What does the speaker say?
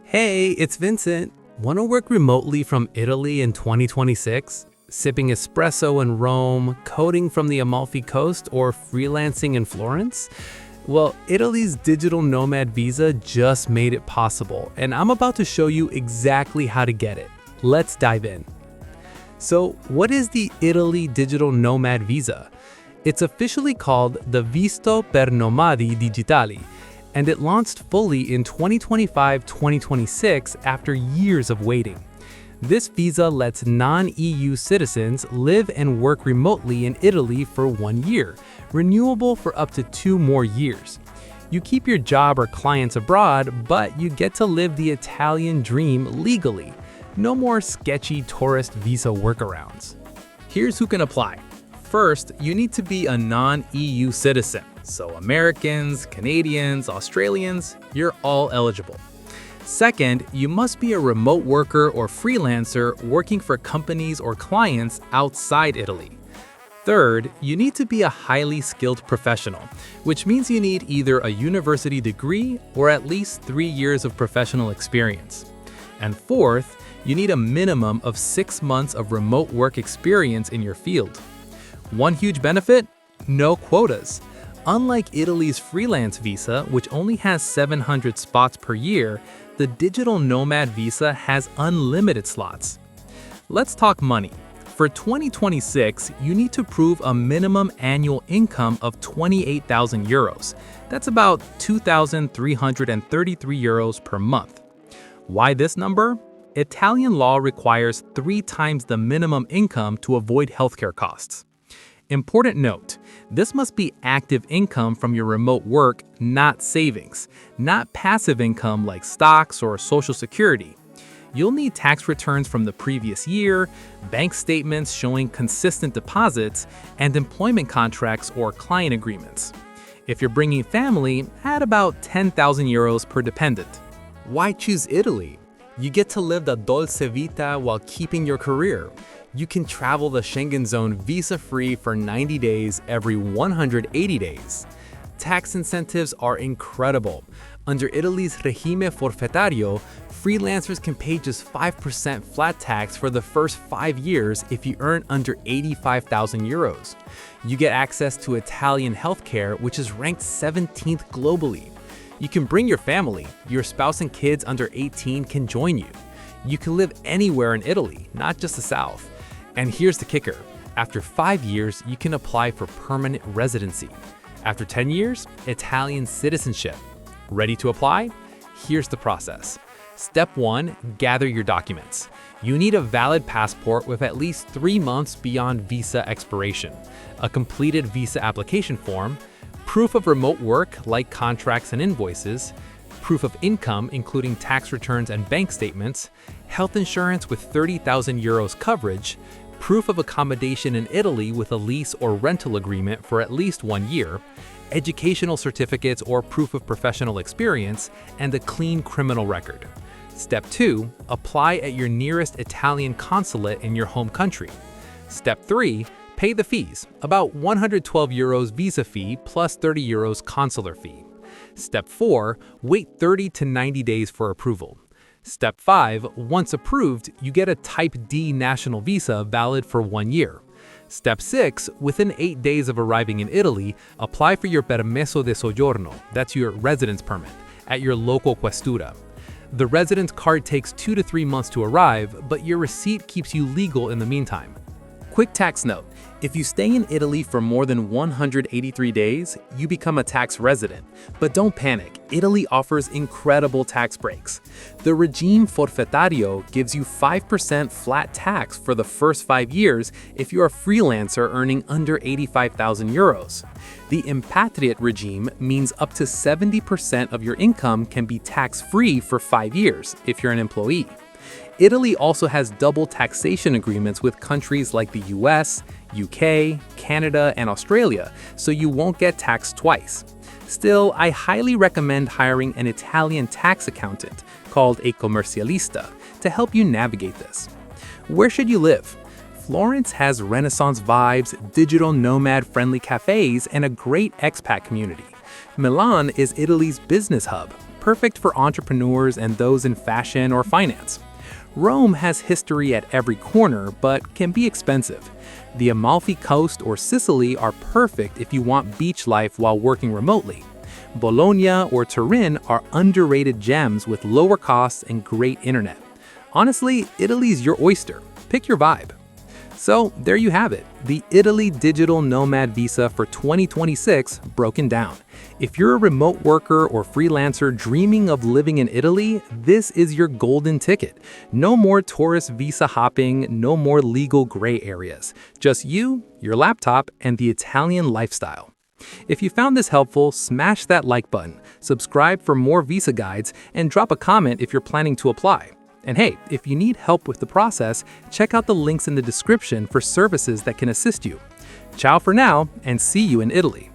Hey, it's Vincent. Want to work remotely from Italy in 2026? Sipping espresso in Rome, coding from the Amalfi Coast, or freelancing in Florence? Well, Italy's Digital Nomad Visa just made it possible, and I'm about to show you exactly how to get it. Let's dive in. So, what is the Italy Digital Nomad Visa? It's officially called the Visto per Nomadi Digitali, and it launched fully in 2025-2026 after years of waiting. This visa lets non-EU citizens live and work remotely in Italy for 1 year, renewable for up to 2 more years. You keep your job or clients abroad, but you get to live the Italian dream legally. No more sketchy tourist visa workarounds. Here's who can apply. First, you need to be a non-EU citizen. So Americans, Canadians, Australians, you're all eligible. Second, you must be a remote worker or freelancer working for companies or clients outside Italy. Third, you need to be a highly skilled professional, which means you need either a university degree or at least 3 years of professional experience. And fourth, you need a minimum of 6 months of remote work experience in your field. One huge benefit? No quotas. Unlike Italy's freelance visa, which only has 700 spots per year, the Digital Nomad Visa has unlimited slots. Let's talk money. For 2026, you need to prove a minimum annual income of 28,000 euros. That's about 2,333 euros per month. Why this number? Italian law requires 3 times the minimum income to avoid healthcare costs. Important note, this must be active income from your remote work, not savings, not passive income like stocks or Social Security. You'll need tax returns from the previous year, bank statements showing consistent deposits, and employment contracts or client agreements. If you're bringing family, add about 10,000 euros per dependent. Why choose Italy? You get to live the dolce vita while keeping your career. You can travel the Schengen zone visa-free for 90 days every 180 days. Tax incentives are incredible. Under Italy's Regime Forfettario, freelancers can pay just 5% flat tax for the first 5 years if you earn under 85,000 euros. You get access to Italian healthcare, which is ranked 17th globally. You can bring your family. Your spouse and kids under 18 can join you. You can live anywhere in Italy, not just the South. And here's the kicker. After 5 years, you can apply for permanent residency. After 10 years, Italian citizenship. Ready to apply? Here's the process. Step 1, gather your documents. You need a valid passport with at least 3 months beyond visa expiration, a completed visa application form, proof of remote work like contracts and invoices, proof of income including tax returns and bank statements, health insurance with 30,000 euros coverage, proof of accommodation in Italy with a lease or rental agreement for at least 1 year, educational certificates or proof of professional experience, and a clean criminal record. Step 2, apply at your nearest Italian consulate in your home country. Step 3, pay the fees, about 112 euros visa fee plus 30 euros consular fee. Step 4, wait 30 to 90 days for approval. Step 5, once approved, you get a Type D national visa valid for 1 year. Step 6, within 8 days of arriving in Italy, apply for your permesso di soggiorno, that's your residence permit, at your local questura. The residence card takes 2 to 3 months to arrive, but your receipt keeps you legal in the meantime. Quick tax note, if you stay in Italy for more than 183 days, you become a tax resident. But don't panic, Italy offers incredible tax breaks. The Regime Forfettario gives you 5% flat tax for the first 5 years if you're a freelancer earning under 85,000 euros. The Impatriate regime means up to 70% of your income can be tax-free for 5 years if you're an employee. Italy also has double taxation agreements with countries like the US, UK, Canada, and Australia, so you won't get taxed twice. Still, I highly recommend hiring an Italian tax accountant called a commercialista to help you navigate this. Where should you live? Florence has Renaissance vibes, digital nomad-friendly cafes, and a great expat community. Milan is Italy's business hub. perfect for entrepreneurs and those in fashion or finance. Rome has history at every corner, but can be expensive. The Amalfi Coast or Sicily are perfect if you want beach life while working remotely. Bologna or Turin are underrated gems with lower costs and great internet. Honestly, Italy's your oyster. Pick your vibe. So there you have it, the Italy Digital Nomad Visa for 2026 broken down. If you're a remote worker or freelancer dreaming of living in Italy, this is your golden ticket. No more tourist visa hopping, no more legal gray areas. Just you, your laptop, and the Italian lifestyle. If you found this helpful, smash that like button, subscribe for more visa guides, and drop a comment if you're planning to apply. And hey, if you need help with the process, check out the links in the description for services that can assist you. Ciao for now, and see you in Italy.